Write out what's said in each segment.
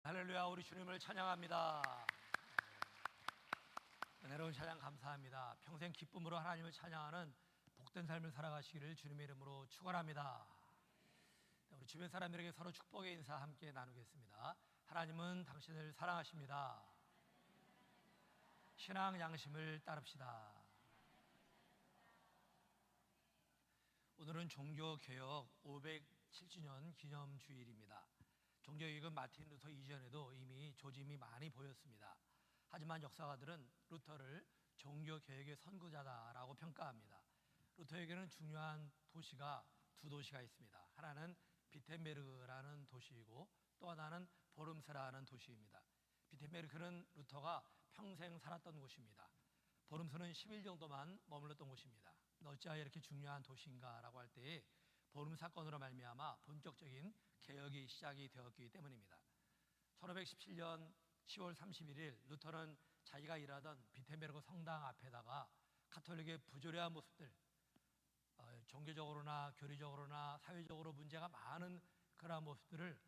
할렐루야, 우리 주님을 찬양합니다. 은혜로운 찬양 감사합니다. 평생 기쁨으로 하나님을 찬양하는 복된 삶을 살아가시기를 주님의 이름으로 축원합니다. 우리 주변 사람들에게 서로 축복의 인사 함께 나누겠습니다. 하나님은 당신을 사랑하십니다. 신앙 양심을 따릅시다. 오늘은 종교개혁 507주년 기념주일입니다. 종교개혁은 마틴 루터 이전에도 이미 조짐이 많이 보였습니다. 하지만 역사가들은 루터를 종교개혁의 선구자다라고 평가합니다. 루터에게는 중요한 도시가 두 도시가 있습니다. 하나는 비텐베르그라는 도시이고 또 하나는 보름스라는 도시입니다. 비텐베르크는 루터가 평생 살았던 곳입니다. 보름스는 10일 정도만 머물렀던 곳입니다. 어찌하여 이렇게 중요한 도시인가라고 할 때에 보름 사건으로 말미암아 본격적인 개혁이 시작이 되었기 때문입니다. 1517년 10월 31일 루터는 자기가 일하던 비텐베르크 성당 앞에다가 가톨릭의 부조리한 모습들, 종교적으로나 교리적으로나 사회적으로 문제가 많은 그러한 모습들을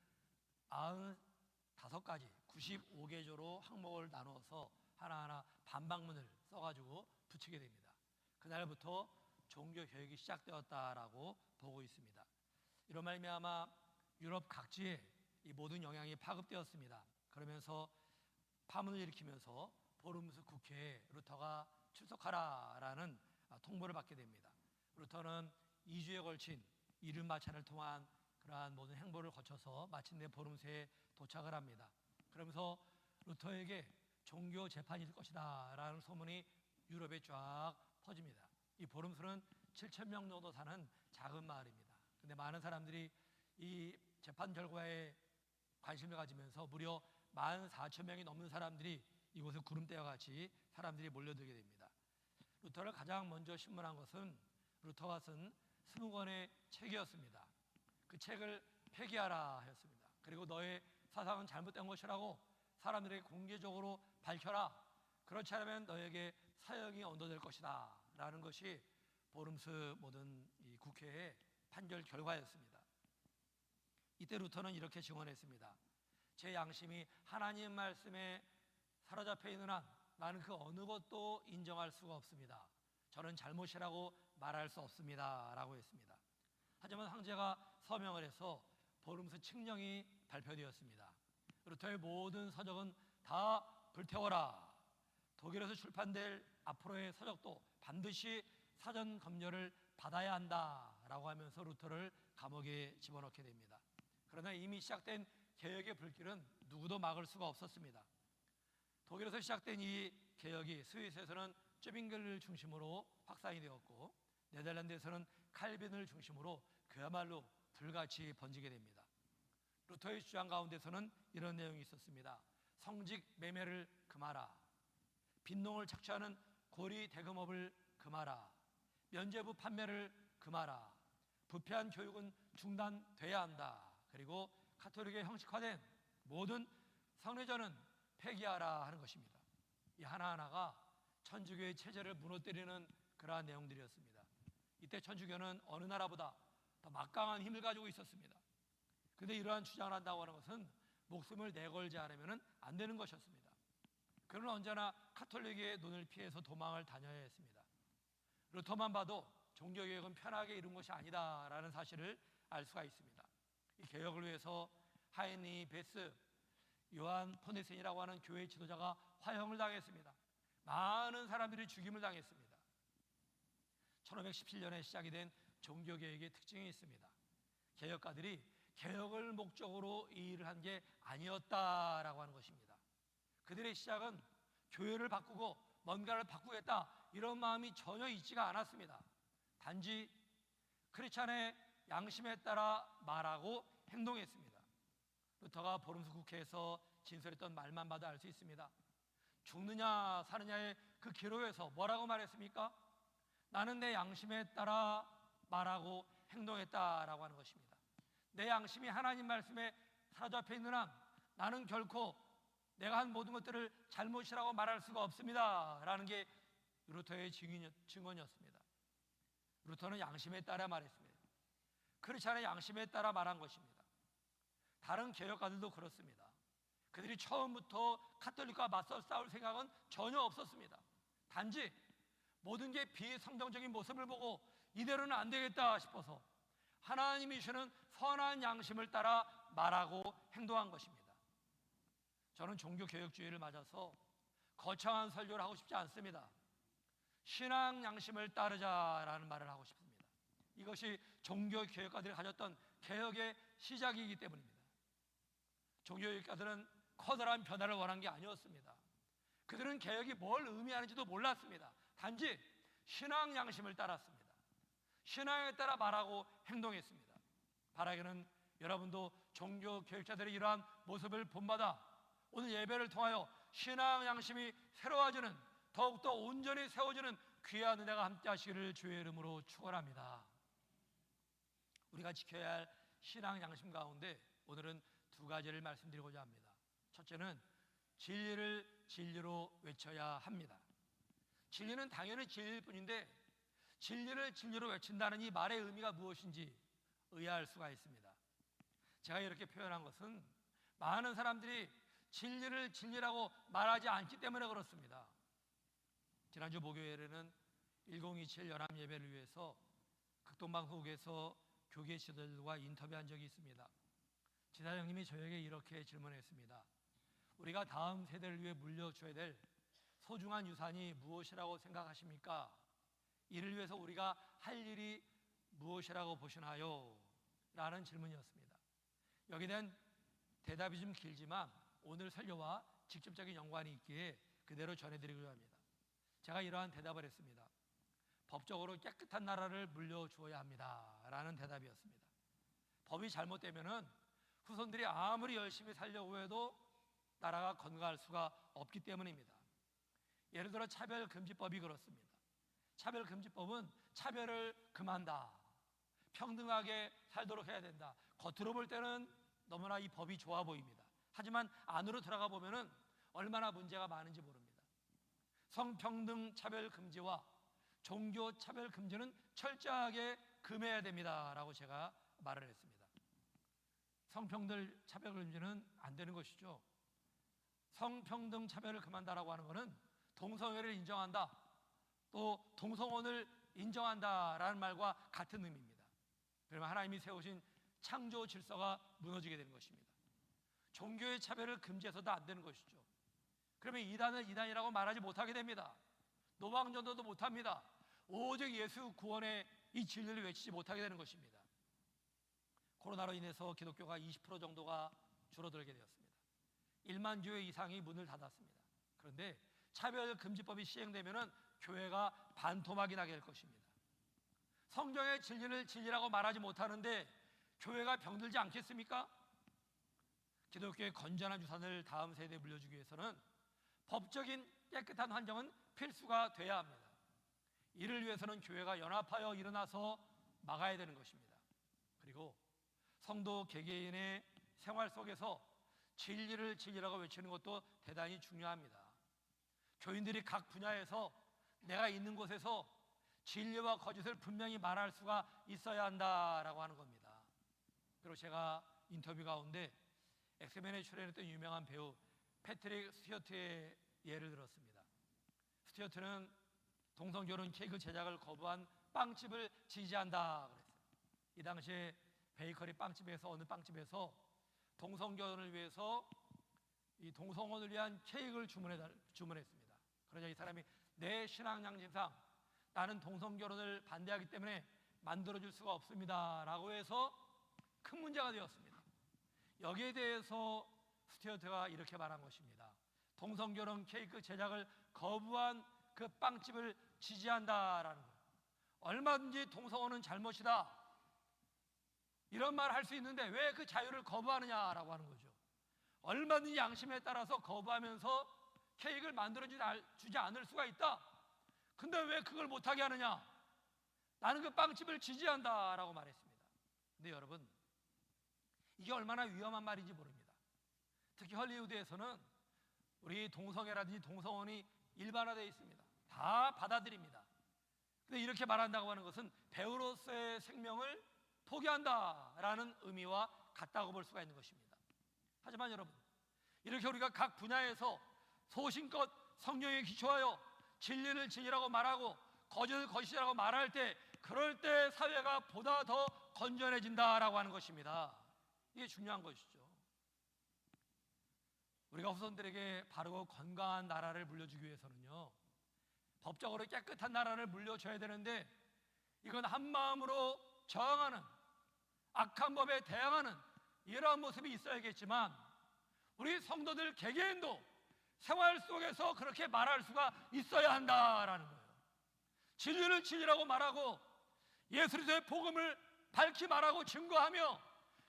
95가지 95개조로 항목을 나누어서 하나하나 반박문을 써가지고 붙이게 됩니다. 그날부터 종교개혁이 시작되었다라고 보고 있습니다. 이런 말미암아 유럽 각지에 이 모든 영향이 파급되었습니다. 그러면서 파문을 일으키면서 보름스 국회에 루터가 출석하라라는 통보를 받게 됩니다. 루터는 2주에 걸친 이른마차를 통한 그러한 모든 행보를 거쳐서 마침내 보름스에 도착을 합니다. 그러면서 루터에게 종교 재판이 될 것이다 라는 소문이 유럽에 쫙 퍼집니다. 이 보름스는 7,000명 정도 사는 작은 마을입니다. 근데 많은 사람들이 이 재판 결과에 관심을 가지면서 무려 14,000명이 넘는 사람들이 이곳에 구름대와 같이 사람들이 몰려들게 됩니다. 루터를 가장 먼저 신문한 것은 루터가 쓴 20권의 책이었습니다. 그 책을 폐기하라 하였습니다. 그리고 너의 사상은 잘못된 것이라고 사람들에게 공개적으로 밝혀라. 그렇지 않으면 너에게 사형이 언도될 것이다 라는 것이 보름스 모든 이 국회의 판결 결과였습니다. 이때 루터는 이렇게 증언했습니다. 제 양심이 하나님 말씀에 사로잡혀 있는 한 나는 그 어느 것도 인정할 수가 없습니다. 저는 잘못이라고 말할 수 없습니다 라고 했습니다. 하지만 황제가 서명을 해서 보름스 칙령이 발표되었습니다. 루터의 모든 서적은 다 불태워라. 독일에서 출판될 앞으로의 서적도 반드시 사전 검열을 받아야 한다라고 하면서 루터를 감옥에 집어넣게 됩니다. 그러나 이미 시작된 개혁의 불길은 누구도 막을 수가 없었습니다. 독일에서 시작된 이 개혁이 스위스에서는 쯔빙글을 중심으로 확산이 되었고 네덜란드에서는 칼빈을 중심으로 그야말로 불같이 번지게 됩니다. 루터의 주장 가운데서는 이런 내용이 있었습니다. 성직 매매를 금하라. 빈농을 착취하는 고리 대금업을 금하라. 면죄부 판매를 금하라. 부패한 교육은 중단돼야 한다. 그리고 가톨릭에 형식화된 모든 성례전은 폐기하라 하는 것입니다. 이 하나하나가 천주교의 체제를 무너뜨리는 그러한 내용들이었습니다. 이때 천주교는 어느 나라보다 더 막강한 힘을 가지고 있었습니다. 그런데 이러한 주장을 한다고 하는 것은 목숨을 내걸지 않으면 안 되는 것이었습니다. 그는 언제나 가톨릭의 눈을 피해서 도망을 다녀야 했습니다. 루터만 봐도 종교개혁은 편하게 이룬 것이 아니다라는 사실을 알 수가 있습니다. 이 개혁을 위해서 하이니 베스, 요한 포네센이라고 하는 교회 지도자가 화형을 당했습니다. 많은 사람들이 죽임을 당했습니다. 1517년에 시작이 된 종교개혁의 특징이 있습니다. 개혁가들이 개혁을 목적으로 이 일을 한 게 아니었다라고 하는 것입니다. 그들의 시작은 교회를 바꾸고 뭔가를 바꾸겠다 이런 마음이 전혀 있지가 않았습니다. 단지 크리스찬의 양심에 따라 말하고 행동했습니다. 루터가 보름스 국회에서 진술했던 말만 봐도 알 수 있습니다. 죽느냐 사느냐의 그 기로에서 뭐라고 말했습니까? 나는 내 양심에 따라 말하고 행동했다라고 하는 것입니다. 내 양심이 하나님 말씀에 사로잡혀 있는 한 나는 결코 내가 한 모든 것들을 잘못이라고 말할 수가 없습니다 라는 게 루터의 증언이었습니다. 루터는 양심에 따라 말했습니다. 크리스찬의 양심에 따라 말한 것입니다. 다른 개혁가들도 그렇습니다. 그들이 처음부터 가톨릭과 맞서 싸울 생각은 전혀 없었습니다. 단지 모든 게 비성경적인 모습을 보고 이대로는 안 되겠다 싶어서 하나님이 주시는 선한 양심을 따라 말하고 행동한 것입니다. 저는 종교개혁주의를 맞아서 거창한 설교를 하고 싶지 않습니다. 신앙 양심을 따르자라는 말을 하고 싶습니다. 이것이 종교개혁가들이 가졌던 개혁의 시작이기 때문입니다. 종교개혁가들은 커다란 변화를 원한 게 아니었습니다. 그들은 개혁이 뭘 의미하는지도 몰랐습니다. 단지 신앙 양심을 따랐습니다. 신앙에 따라 말하고 행동했습니다. 바라기는 여러분도 종교개혁자들의 이러한 모습을 본받아 오늘 예배를 통하여 신앙 양심이 새로워지는, 더욱더 온전히 세워지는 귀한 은혜가 함께 하시기를 주의 이름으로 축원합니다. 우리가 지켜야 할 신앙 양심 가운데 오늘은 두 가지를 말씀드리고자 합니다. 첫째는 진리를 진리로 외쳐야 합니다. 진리는 당연히 진리일 뿐인데 진리를 진리로 외친다는 이 말의 의미가 무엇인지 의아할 수가 있습니다. 제가 이렇게 표현한 것은 많은 사람들이 진리를 진리라고 말하지 않기 때문에 그렇습니다. 지난주 목요일에는 1027 연합예배를 위해서 극동방송국에서 교계 지도자들과 인터뷰한 적이 있습니다. 지사장님이 저에게 이렇게 질문했습니다. 우리가 다음 세대를 위해 물려줘야 될 소중한 유산이 무엇이라고 생각하십니까? 이를 위해서 우리가 할 일이 무엇이라고 보시나요? 라는 질문이었습니다. 여기에 대한 대답이 좀 길지만 오늘 설교와 직접적인 연관이 있기에 그대로 전해드리고자 합니다. 제가 이러한 대답을 했습니다. 법적으로 깨끗한 나라를 물려주어야 합니다 라는 대답이었습니다. 법이 잘못되면은 후손들이 아무리 열심히 살려고 해도 나라가 건강할 수가 없기 때문입니다. 예를 들어 차별금지법이 그렇습니다. 차별금지법은 차별을 금한다, 평등하게 살도록 해야 된다. 겉으로 볼 때는 너무나 이 법이 좋아 보입니다. 하지만 안으로 들어가 보면은 얼마나 문제가 많은지 모릅니다. 성평등 차별금지와 종교 차별금지는 철저하게 금해야 됩니다라고 제가 말을 했습니다. 성평등 차별금지는 안 되는 것이죠. 성평등 차별을 금한다라고 하는 것은 동성애를 인정한다, 또 동성혼을 인정한다라는 말과 같은 의미입니다. 그러면 하나님이 세우신 창조 질서가 무너지게 되는 것입니다. 종교의 차별을 금지해서도 안 되는 것이죠. 그러면 이단은 이단이라고 말하지 못하게 됩니다. 노방전도도 못합니다. 오직 예수 구원의 이 진리를 외치지 못하게 되는 것입니다. 코로나로 인해서 기독교가 20% 정도가 줄어들게 되었습니다. 1만 교회 이상이 문을 닫았습니다. 그런데 차별금지법이 시행되면 교회가 반토막이 나게 될 것입니다. 성경의 진리를 진리라고 말하지 못하는데 교회가 병들지 않겠습니까? 기독교의 건전한 유산을 다음 세대에 물려주기 위해서는 법적인 깨끗한 환경은 필수가 돼야 합니다. 이를 위해서는 교회가 연합하여 일어나서 막아야 되는 것입니다. 그리고 성도 개개인의 생활 속에서 진리를 진리라고 외치는 것도 대단히 중요합니다. 교인들이 각 분야에서 내가 있는 곳에서 진리와 거짓을 분명히 말할 수가 있어야 한다라고 하는 겁니다. 그리고 제가 인터뷰 가운데 엑스맨에 출연했던 유명한 배우 패트릭 스튜어트의 예를 들었습니다. 스튜어트는 동성결혼 케이크 제작을 거부한 빵집을 지지한다 그랬어요. 이 당시에 베이커리 빵집에서 어느 빵집에서 동성결혼을 위해서 이 동성혼을 위한 케이크를 주문했습니다. 그러자 이 사람이 내 신앙 양심상 나는 동성결혼을 반대하기 때문에 만들어줄 수가 없습니다 라고 해서 큰 문제가 되었습니다. 여기에 대해서 스튜어트가 이렇게 말한 것입니다. 동성결혼 케이크 제작을 거부한 그 빵집을 지지한다라는 거예요. 얼마든지 동성혼은 잘못이다, 이런 말을 할 수 있는데 왜 그 자유를 거부하느냐라고 하는 거죠. 얼마든지 양심에 따라서 거부하면서 케이크를 만들어주지 않을 수가 있다. 근데 왜 그걸 못하게 하느냐? 나는 그 빵집을 지지한다라고 말했습니다. 근데 여러분, 이게 얼마나 위험한 말인지 모릅니다. 특히 헐리우드에서는 우리 동성애라든지 동성혼이 일반화되어 있습니다. 다 받아들입니다. 근데 이렇게 말한다고 하는 것은 배우로서의 생명을 포기한다라는 의미와 같다고 볼 수가 있는 것입니다. 하지만 여러분, 이렇게 우리가 각 분야에서 소신껏 성령에 기초하여 진리를 진리라고 말하고 거짓을 거짓이라고 말할 때, 그럴 때 사회가 보다 더 건전해진다라고 하는 것입니다. 이게 중요한 것이죠. 우리가 후손들에게 바르고 건강한 나라를 물려주기 위해서는요, 법적으로 깨끗한 나라를 물려줘야 되는데, 이건 한마음으로 저항하는, 악한 법에 대항하는 이러한 모습이 있어야겠지만, 우리 성도들 개개인도 생활 속에서 그렇게 말할 수가 있어야 한다라는 거예요. 진리를 진리라고 말하고 예수 그리스도의 복음을 밝히 말하고 증거하며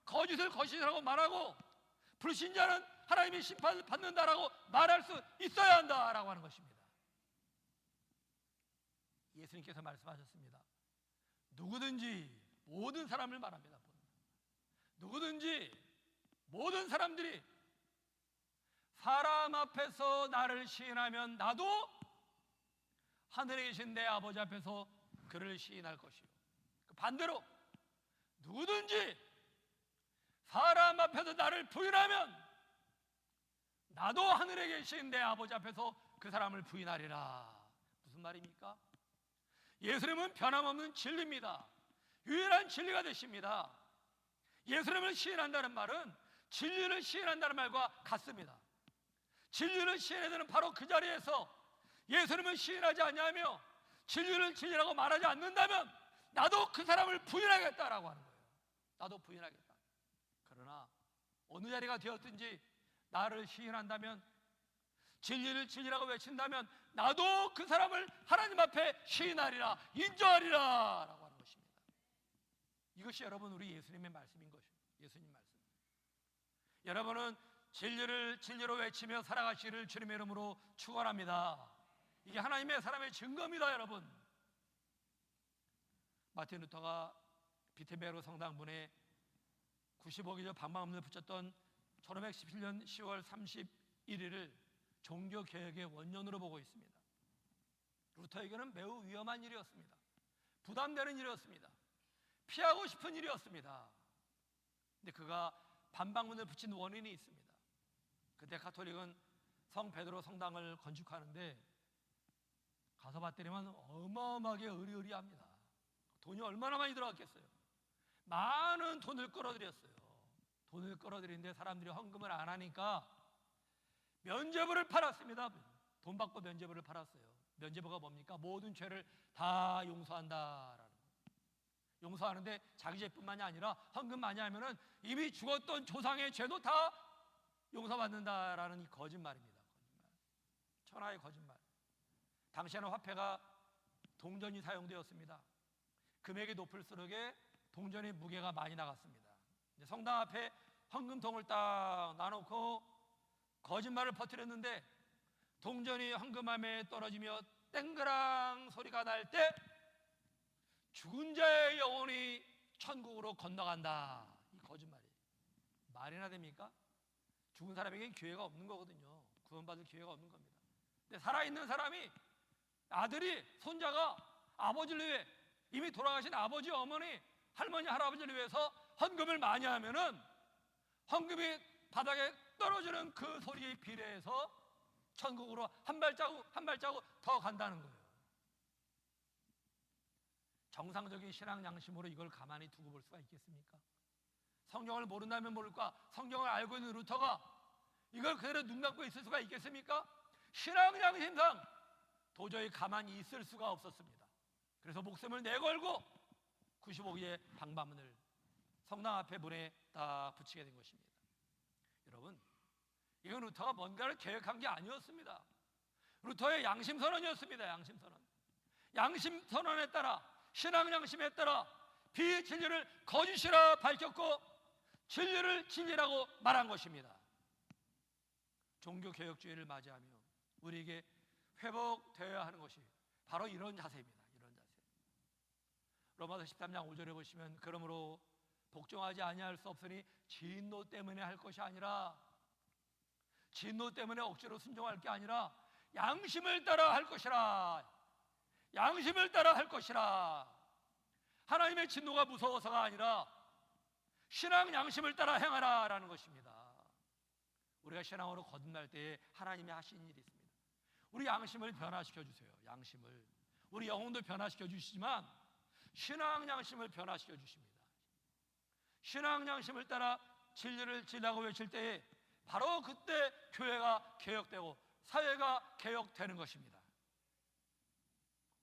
거짓을 거짓이라고 말하고 불신자는 하나님의 심판을 받는다라고 말할 수 있어야 한다라고 하는 것입니다. 예수님께서 말씀하셨습니다. 누구든지 모든 사람을 말합니다. 누구든지 모든 사람들이 사람 앞에서 나를 시인하면 나도 하늘에 계신 내 아버지 앞에서 그를 시인할 것이요, 반대로 누구든지 사람 앞에서 나를 부인하면 나도 하늘에 계신 내 아버지 앞에서 그 사람을 부인하리라. 무슨 말입니까? 예수님은 변함없는 진리입니다. 유일한 진리가 되십니다. 예수님을 시인한다는 말은 진리를 시인한다는 말과 같습니다. 진리를 시인해야 되는 바로 그 자리에서 예수님을 시인하지 않냐며 진리를 진리라고 말하지 않는다면 나도 그 사람을 부인하겠다라고 하는 거예요. 나도 부인하겠다. 그러나 어느 자리가 되었든지 나를 시인한다면, 진리를 진리라고 외친다면 나도 그 사람을 하나님 앞에 시인하리라, 인정하리라 라고 하는 것입니다. 이것이 여러분 우리 예수님의 말씀인 것입니다. 예수님 말씀. 여러분은 진리를 진리로 외치며 살아가시기를 주님의 이름으로 축원합니다. 이게 하나님의 사람의 증거입니다. 여러분, 마틴 루터가 비텐베르 성당문에 95기죠 방방문을 붙였던 1517년 10월 31일을 종교개혁의 원년으로 보고 있습니다. 루터에게는 매우 위험한 일이었습니다. 부담되는 일이었습니다. 피하고 싶은 일이었습니다. 근데 그가 반박문을 붙인 원인이 있습니다. 그때 가톨릭은 성 베드로 성당을 건축하는데 가서 봤더니만 어마어마하게 의리의리합니다. 돈이 얼마나 많이 들어갔겠어요. 많은 돈을 끌어들였어요. 돈을 끌어들이는데 사람들이 헌금을 안 하니까 면죄부를 팔았습니다. 돈 받고 면죄부를 팔았어요. 면죄부가 뭡니까? 모든 죄를 다 용서한다라는 거예요. 용서하는데 자기 죄뿐만이 아니라 헌금 많이 하면은 이미 죽었던 조상의 죄도 다 용서받는다라는 이 거짓말입니다. 거짓말. 천하의 거짓말. 당시에는 화폐가 동전이 사용되었습니다. 금액이 높을수록 동전의 무게가 많이 나갔습니다. 성당 앞에 헌금통을 딱 놔놓고 거짓말을 퍼뜨렸는데 동전이 헌금함에 떨어지며 땡그랑 소리가 날 때 죽은 자의 영혼이 천국으로 건너간다. 이 거짓말이 말이나 됩니까? 죽은 사람에겐 기회가 없는 거거든요. 구원받을 기회가 없는 겁니다. 근데 살아있는 사람이, 아들이, 손자가 아버지를 위해, 이미 돌아가신 아버지, 어머니, 할머니, 할아버지를 위해서 헌금을 많이 하면은 헌금이 바닥에 떨어지는 그 소리에 비례해서 천국으로 한 발자국 한 발자국 더 간다는 거예요. 정상적인 신앙 양심으로 이걸 가만히 두고 볼 수가 있겠습니까? 성경을 모른다면 모를까, 성경을 알고 있는 루터가 이걸 그대로 눈 감고 있을 수가 있겠습니까? 신앙 양심상 도저히 가만히 있을 수가 없었습니다. 그래서 목숨을 내걸고 95기의 방방문을 성당 앞에 문에 딱 붙이게 된 것입니다. 여러분, 이건 루터가 뭔가를 계획한 게 아니었습니다. 루터의 양심선언이었습니다. 양심선언. 양심선언에 따라, 신앙 양심에 따라 비진리를 거짓이라 밝혔고 진리를 진리라고 말한 것입니다. 종교개혁주의를 맞이하며 우리에게 회복되어야 하는 것이 바로 이런 자세입니다. 이런 자세. 로마서 13장 5절에 보시면, 그러므로 복종하지 아니할 수 없으니 진노 때문에 할 것이 아니라, 진노 때문에 억지로 순종할 게 아니라 양심을 따라 할 것이라. 양심을 따라 할 것이라. 하나님의 진노가 무서워서가 아니라 신앙 양심을 따라 행하라라는 것입니다. 우리가 신앙으로 거듭날 때에 하나님이 하신 일이 있습니다. 우리 양심을 변화시켜 주세요. 양심을. 우리 영혼도 변화시켜 주시지만 신앙 양심을 변화시켜 주십니다. 신앙 양심을 따라 진리를 진리라고 외칠 때에 바로 그때 교회가 개혁되고 사회가 개혁되는 것입니다.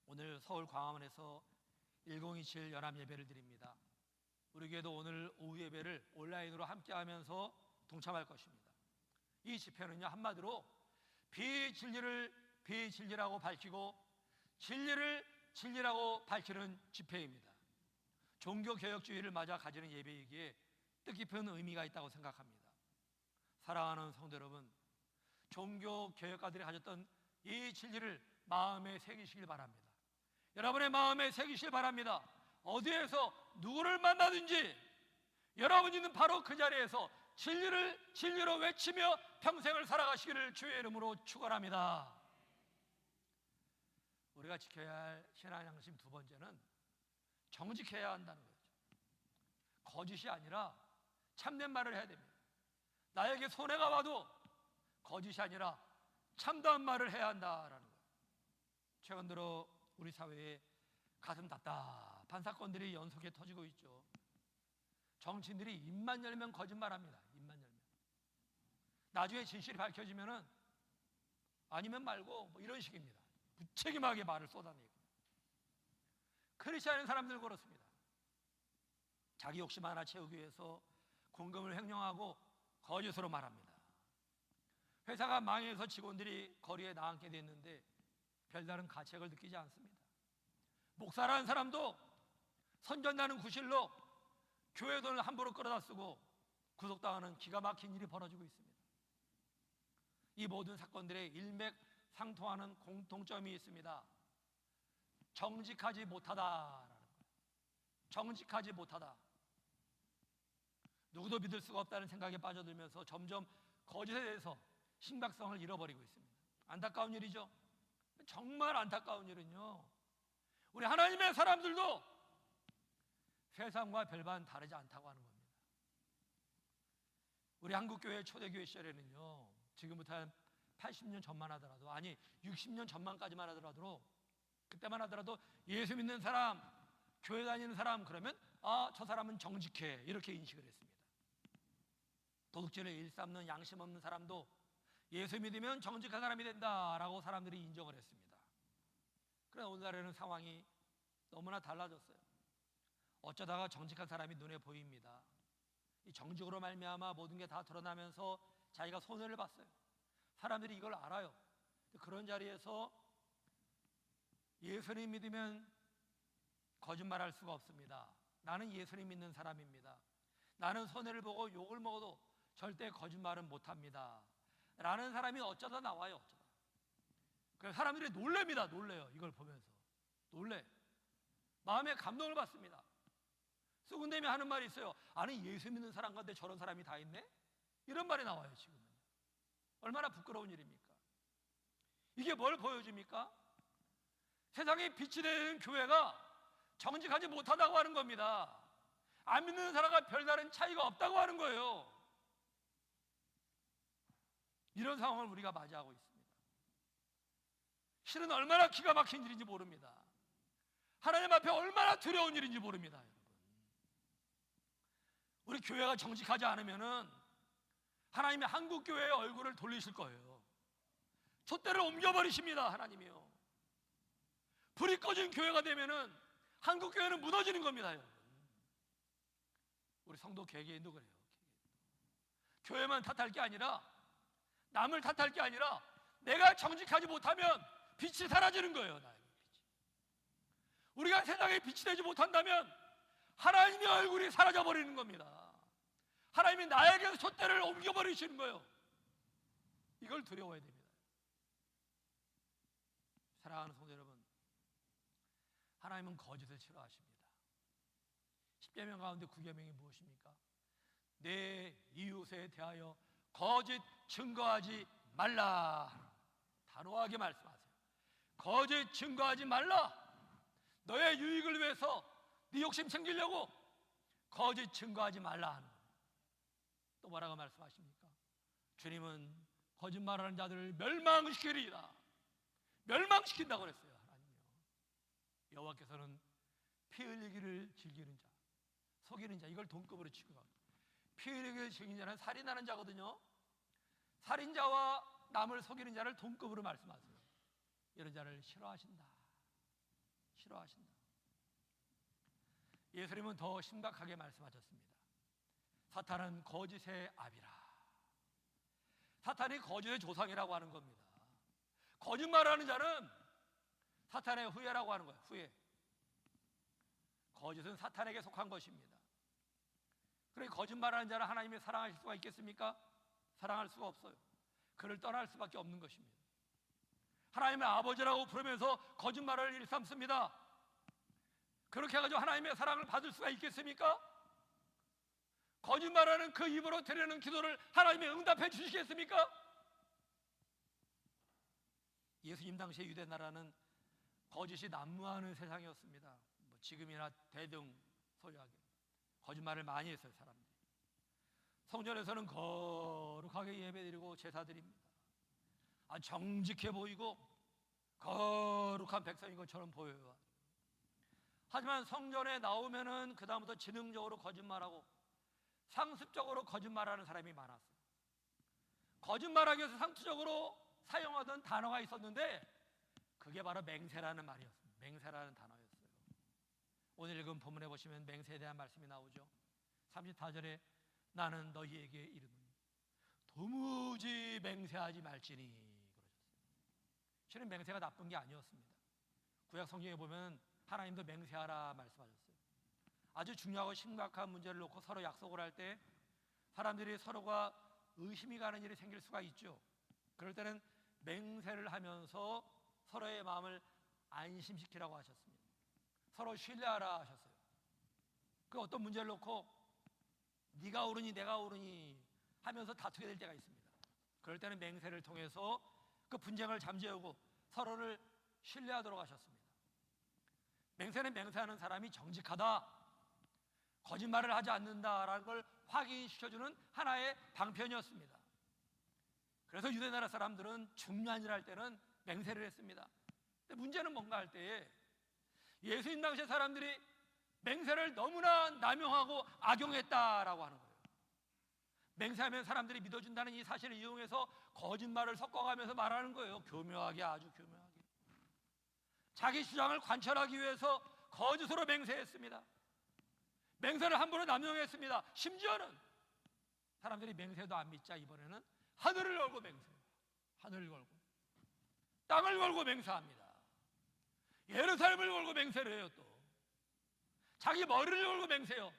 오늘 서울 광화문에서 1027 연합 예배를 드립니다. 우리 교회도 오늘 오후 예배를 온라인으로 함께하면서 동참할 것입니다. 이 집회는요, 한마디로 비진리를 비진리라고 밝히고 진리를 진리라고 밝히는 집회입니다. 종교개혁주의를 맞아 가지는 예배이기에 뜻깊은 의미가 있다고 생각합니다. 사랑하는 성도 여러분, 종교개혁가들이 가졌던 이 진리를 마음에 새기시길 바랍니다. 여러분의 마음에 새기시길 바랍니다. 어디에서 누구를 만나든지 여러분 있는 바로 그 자리에서 진리를 진리로 외치며 평생을 살아가시기를 주의 이름으로 축원합니다. 우리가 지켜야 할 신앙 양심 두 번째는 정직해야 한다는 거죠. 거짓이 아니라 참된 말을 해야 됩니다. 나에게 손해가 와도 거짓이 아니라 참다운 말을 해야 한다라는 거예요. 최근 들어 우리 사회에 가슴 답답한 사건들이 연속해 터지고 있죠. 정치인들이 입만 열면 거짓말합니다. 입만 열면. 나중에 진실이 밝혀지면은 아니면 말고 뭐 이런 식입니다. 무책임하게 말을 쏟아내고. 크리스찬인 사람들 그렇습니다. 자기 욕심 하나 채우기 위해서 공금을 횡령하고 거짓으로 말합니다. 회사가 망해서 직원들이 거리에 나앉게 됐는데 별다른 가책을 느끼지 않습니다. 목사라는 사람도 선전나는 구실로 교회 돈을 함부로 끌어다 쓰고 구속당하는 기가 막힌 일이 벌어지고 있습니다. 이 모든 사건들의 일맥상통하는 공통점이 있습니다. 정직하지 못하다라는 거예요. 정직하지 못하다. 누구도 믿을 수가 없다는 생각에 빠져들면서 점점 거짓에 대해서 심각성을 잃어버리고 있습니다. 안타까운 일이죠. 정말 안타까운 일은요, 우리 하나님의 사람들도 세상과 별반 다르지 않다고 하는 겁니다. 우리 한국교회 초대교회 시절에는요, 지금부터 한 80년 전만 하더라도, 아니 60년 전만까지만 하더라도, 그때만 하더라도 예수 믿는 사람, 교회 다니는 사람 그러면 저 사람은 정직해 이렇게 인식을 했습니다. 도둑질을 일삼는 양심 없는 사람도 예수 믿으면 정직한 사람이 된다라고 사람들이 인정을 했습니다. 그러나 오늘날에는 상황이 너무나 달라졌어요. 어쩌다가 정직한 사람이 눈에 보입니다. 이 정직으로 말미암아 모든 게 다 드러나면서 자기가 손해를 봤어요. 사람들이 이걸 알아요. 그런 자리에서 예수님 믿으면 거짓말할 수가 없습니다. 나는 예수님 믿는 사람입니다. 나는 손해를 보고 욕을 먹어도 절대 거짓말은 못합니다. 라는 사람이 어쩌다 나와요. 어쩌다. 그래서 사람들이 놀랍니다. 놀래요. 이걸 보면서 놀래. 마음에 감동을 받습니다. 수군대미 하는 말이 있어요. 아니 예수 믿는 사람 가운데 저런 사람이 다 있네? 이런 말이 나와요. 지금은 얼마나 부끄러운 일입니까? 이게 뭘 보여줍니까? 세상에 빛이 되는 교회가 정직하지 못하다고 하는 겁니다. 안 믿는 사람과 별다른 차이가 없다고 하는 거예요. 이런 상황을 우리가 맞이하고 있습니다. 실은 얼마나 기가 막힌 일인지 모릅니다. 하나님 앞에 얼마나 두려운 일인지 모릅니다. 여러분, 우리 교회가 정직하지 않으면은 하나님이 한국 교회의 얼굴을 돌리실 거예요. 촛대를 옮겨버리십니다. 하나님이요. 불이 꺼진 교회가 되면은 한국 교회는 무너지는 겁니다. 여러분. 우리 성도 개개인도 그래요. 교회만 탓할 게 아니라, 남을 탓할 게 아니라 내가 정직하지 못하면 빛이 사라지는 거예요. 나에게 빛이. 우리가 세상에 빛이 되지 못한다면 하나님의 얼굴이 사라져 버리는 겁니다. 하나님이 나에게서 촛대를 옮겨버리시는 거예요. 이걸 두려워야 됩니다. 사랑하는 성도 여러분, 하나님은 거짓을 싫어하십니다. 10계명 가운데 9계명이 무엇입니까? 내 이웃에 대하여 거짓 증거하지 말라. 단호하게 말씀하세요. 거짓 증거하지 말라. 너의 유익을 위해서 네 욕심 챙기려고 거짓 증거하지 말라 하는 거예요. 또 뭐라고 말씀하십니까? 주님은 거짓말하는 자들을 멸망시키리라. 멸망시킨다고 그랬어요. 하나님이요. 여호와께서는 피 흘리기를 즐기는 자, 속이는 자, 이걸 동급으로 취급합니다. 피 흘리기를 즐기는 자는 살인하는 자거든요. 살인자와 남을 속이는 자를 동급으로 말씀하세요. 이런 자를 싫어하신다. 싫어하신다. 예수님은 더 심각하게 말씀하셨습니다. 사탄은 거짓의 아비라. 사탄이 거짓의 조상이라고 하는 겁니다. 거짓말하는 자는 사탄의 후예라고 하는 거예요. 후예. 거짓은 사탄에게 속한 것입니다. 그래, 거짓말하는 자를 하나님이 사랑하실 수가 있겠습니까? 사랑할 수가 없어요. 그를 떠날 수밖에 없는 것입니다. 하나님의 아버지라고 부르면서 거짓말을 일삼습니다. 그렇게 해가지고 하나님의 사랑을 받을 수가 있겠습니까? 거짓말하는 그 입으로 드리는 기도를 하나님이 응답해 주시겠습니까? 예수님 당시의 유대 나라는 거짓이 난무하는 세상이었습니다. 지금이나 대등소유하게 거짓말을 많이 했어요. 사람들이 성전에서는 거룩하게 예배드리고 제사드립니다. 정직해 보이고 거룩한 백성인 것처럼 보여요. 하지만 성전에 나오면은 그 다음부터 지능적으로 거짓말하고 상습적으로 거짓말하는 사람이 많았어요. 거짓말하기 위해서 상투적으로 사용하던 단어가 있었는데 그게 바로 맹세라는 말이었습니다. 맹세라는 단어였어요. 오늘 읽은 본문에 보시면 맹세에 대한 말씀이 나오죠. 34절에 나는 너희에게 이르노니 도무지 맹세하지 말지니 그러셨어요. 실은 맹세가 나쁜 게 아니었습니다. 구약 성경에 보면 하나님도 맹세하라 말씀하셨어요. 아주 중요하고 심각한 문제를 놓고 서로 약속을 할 때 사람들이 서로가 의심이 가는 일이 생길 수가 있죠. 그럴 때는 맹세를 하면서 서로의 마음을 안심시키라고 하셨습니다. 서로 신뢰하라 하셨어요. 그 어떤 문제를 놓고 네가 옳으니 내가 옳으니 하면서 다투게 될 때가 있습니다. 그럴 때는 맹세를 통해서 그 분쟁을 잠재우고 서로를 신뢰하도록 하셨습니다. 맹세는 맹세하는 사람이 정직하다, 거짓말을 하지 않는다라는 걸 확인시켜주는 하나의 방편이었습니다. 그래서 유대나라 사람들은 중요한 일 할 때는 맹세를 했습니다. 근데 문제는 뭔가 할 때에 예수님 당시의 사람들이 맹세를 너무나 남용하고 악용했다라고 하는 거예요. 맹세하면 사람들이 믿어준다는 이 사실을 이용해서 거짓말을 섞어가면서 말하는 거예요. 교묘하게, 아주 교묘하게. 자기 주장을 관철하기 위해서 거짓으로 맹세했습니다. 맹세를 함부로 남용했습니다. 심지어는 사람들이 맹세도 안 믿자 이번에는 하늘을 걸고 맹세해요. 하늘을 걸고 땅을 걸고 맹세합니다. 예루살렘을 걸고 맹세를 해요. 또 자기 머리를 걸고 맹세해요.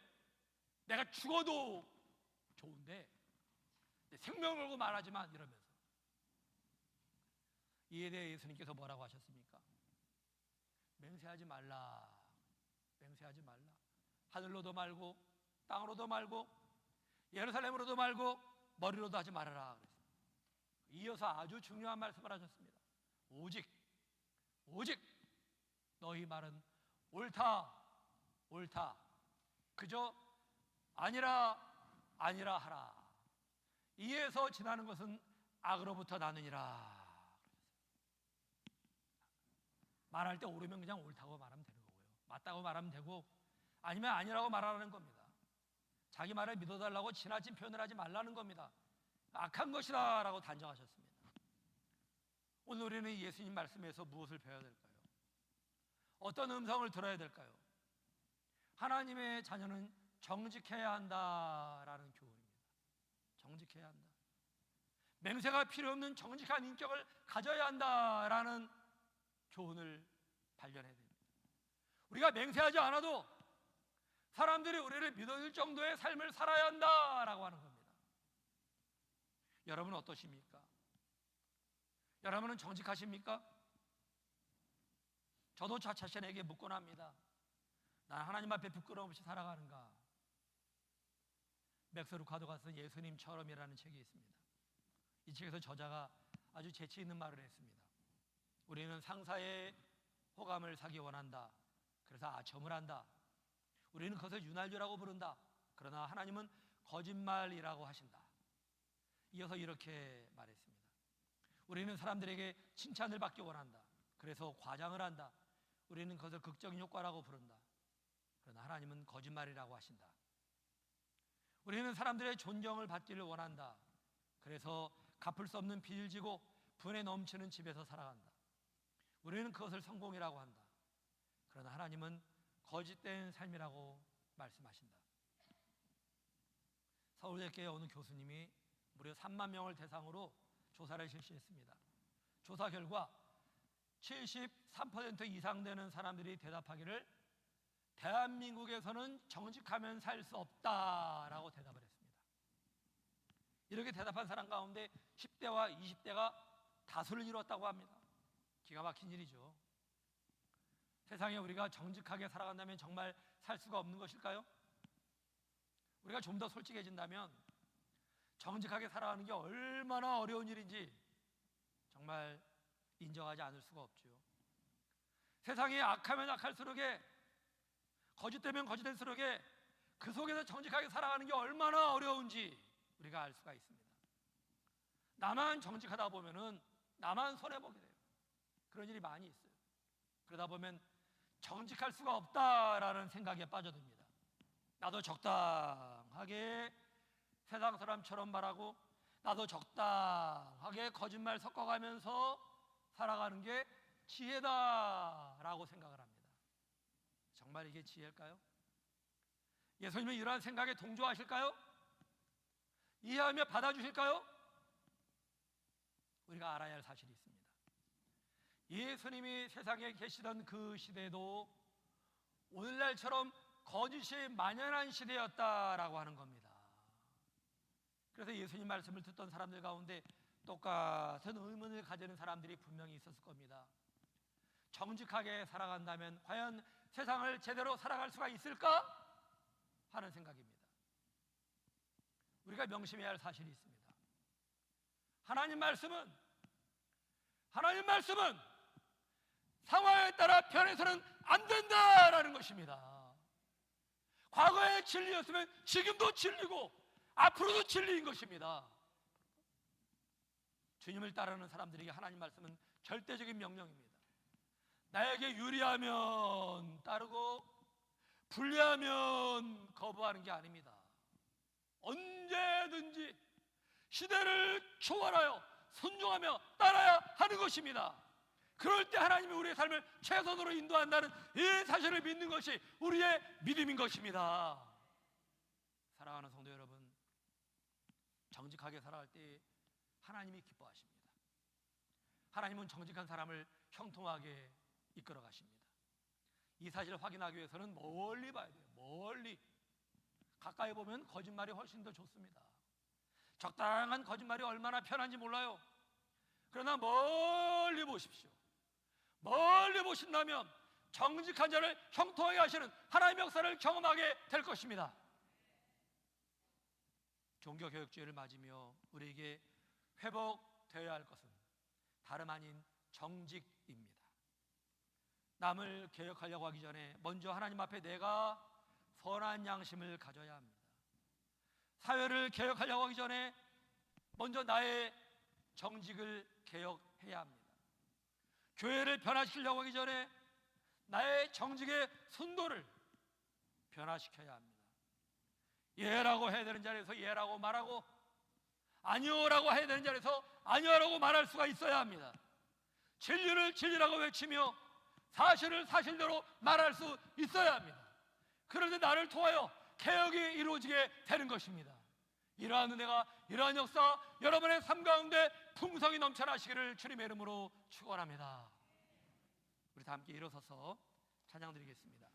내가 죽어도 좋은데 생명을 걸고 말하지만 이러면서. 이에 대해 예수님께서 뭐라고 하셨습니까? 맹세하지 말라. 맹세하지 말라. 하늘로도 말고 땅으로도 말고 예루살렘으로도 말고 머리로도 하지 말아라 그랬어요. 이어서 아주 중요한 말씀을 하셨습니다. 오직 너희 말은 옳다 옳다 그저 아니라 하라. 이에서 지나는 것은 악으로부터 나느니라. 말할 때 옳으면 그냥 옳다고 말하면 되는 거고요. 맞다고 말하면 되고 아니면 아니라고 말하는 겁니다. 자기 말을 믿어달라고 지나친 표현을 하지 말라는 겁니다. 악한 것이다 라고 단정하셨습니다. 오늘 우리는 예수님 말씀에서 무엇을 배워야 될까요? 어떤 음성을 들어야 될까요? 하나님의 자녀는 정직해야 한다라는 교훈입니다. 정직해야 한다. 맹세가 필요 없는 정직한 인격을 가져야 한다라는 교훈을 발견해야 됩니다. 우리가 맹세하지 않아도 사람들이 우리를 믿어줄 정도의 삶을 살아야 한다라고 하는 겁니다. 여러분은 어떠십니까? 여러분은 정직하십니까? 저도 저 자신에게 묻곤 합니다. 난 하나님 앞에 부끄러움 없이 살아가는가? 맥스 루카도가 쓴 예수님처럼이라는 책이 있습니다. 이 책에서 저자가 아주 재치 있는 말을 했습니다. 우리는 상사의 호감을 사기 원한다. 그래서 아첨을 한다. 우리는 그것을 윤활유라고 부른다. 그러나 하나님은 거짓말이라고 하신다. 이어서 이렇게 말했습니다. 우리는 사람들에게 칭찬을 받기 원한다. 그래서 과장을 한다. 우리는 그것을 극적인 효과라고 부른다. 그러나 하나님은 거짓말이라고 하신다. 우리는 사람들의 존경을 받기를 원한다. 그래서 갚을 수 없는 빚을 지고 분에 넘치는 집에서 살아간다. 우리는 그것을 성공이라고 한다. 그러나 하나님은 거짓된 삶이라고 말씀하신다. 서울대교회 어느 교수님이 무려 3만 명을 대상으로 조사를 실시했습니다. 조사 결과 73% 이상 되는 사람들이 대답하기를 대한민국에서는 정직하면 살 수 없다라고 대답을 했습니다. 이렇게 대답한 사람 가운데 10대와 20대가 다수를 이뤘다고 합니다. 기가 막힌 일이죠. 세상에 우리가 정직하게 살아간다면 정말 살 수가 없는 것일까요? 우리가 좀 더 솔직해진다면 정직하게 살아가는 게 얼마나 어려운 일인지 정말 인정하지 않을 수가 없죠. 세상이 악하면 악할수록에, 거짓되면 거짓될수록에 그 속에서 정직하게 살아가는 게 얼마나 어려운지 우리가 알 수가 있습니다. 나만 정직하다 보면은 나만 손해보게 돼요. 그런 일이 많이 있어요. 그러다 보면 정직할 수가 없다라는 생각에 빠져듭니다. 나도 적당하게 세상 사람처럼 말하고 나도 적당하게 거짓말 섞어가면서 살아가는 게 지혜다라고 생각을 합니다. 정말 이게 지혜일까요? 예수님은 이러한 생각에 동조하실까요? 이해하며 받아주실까요? 우리가 알아야 할 사실이 있습니다. 예수님이 세상에 계시던 그 시대도 오늘날처럼 거짓이 만연한 시대였다라고 하는 겁니다. 그래서 예수님 말씀을 듣던 사람들 가운데 똑같은 의문을 가지는 사람들이 분명히 있었을 겁니다. 정직하게 살아간다면 과연 세상을 제대로 살아갈 수가 있을까? 하는 생각입니다. 우리가 명심해야 할 사실이 있습니다. 하나님 말씀은 상황에 따라 변해서는 안 된다라는 것입니다. 과거의 진리였으면 지금도 진리고 앞으로도 진리인 것입니다. 주님을 따르는 사람들에게 하나님 말씀은 절대적인 명령입니다. 나에게 유리하면 따르고 불리하면 거부하는 게 아닙니다. 언제든지 시대를 초월하여 순종하며 따라야 하는 것입니다. 그럴 때 하나님이 우리의 삶을 최선으로 인도한다는 이 사실을 믿는 것이 우리의 믿음인 것입니다. 사랑하는 성도 여러분, 정직하게 살아갈 때 하나님이 기뻐하십니다. 하나님은 정직한 사람을 형통하게 이끌어 가십니다. 이 사실을 확인하기 위해서는 멀리 봐야 돼요. 멀리. 가까이 보면 거짓말이 훨씬 더 좋습니다. 적당한 거짓말이 얼마나 편한지 몰라요. 그러나 멀리 보십시오. 멀리 보신다면 정직한 자를 형통하게 하시는 하나님의 역사를 경험하게 될 것입니다. 종교개혁주의를 맞으며 우리에게 회복되어야 할 것은 다름 아닌 정직입니다. 남을 개혁하려고 하기 전에 먼저 하나님 앞에 내가 선한 양심을 가져야 합니다. 사회를 개혁하려고 하기 전에 먼저 나의 정직을 개혁해야 합니다. 교회를 변화시키려고 하기 전에 나의 정직의 순도를 변화시켜야 합니다. 예라고 해야 되는 자리에서 예라고 말하고 아니요라고 해야 되는 자리에서 아니요라고 말할 수가 있어야 합니다. 진리를 진리라고 외치며 사실을 사실대로 말할 수 있어야 합니다. 그런데 나를 통하여 개혁이 이루어지게 되는 것입니다. 이러한 은혜가, 이러한 역사 여러분의 삶 가운데 풍성이 넘쳐나시기를 주님의 이름으로 축원합니다. 우리 다 함께 일어서서 찬양 드리겠습니다.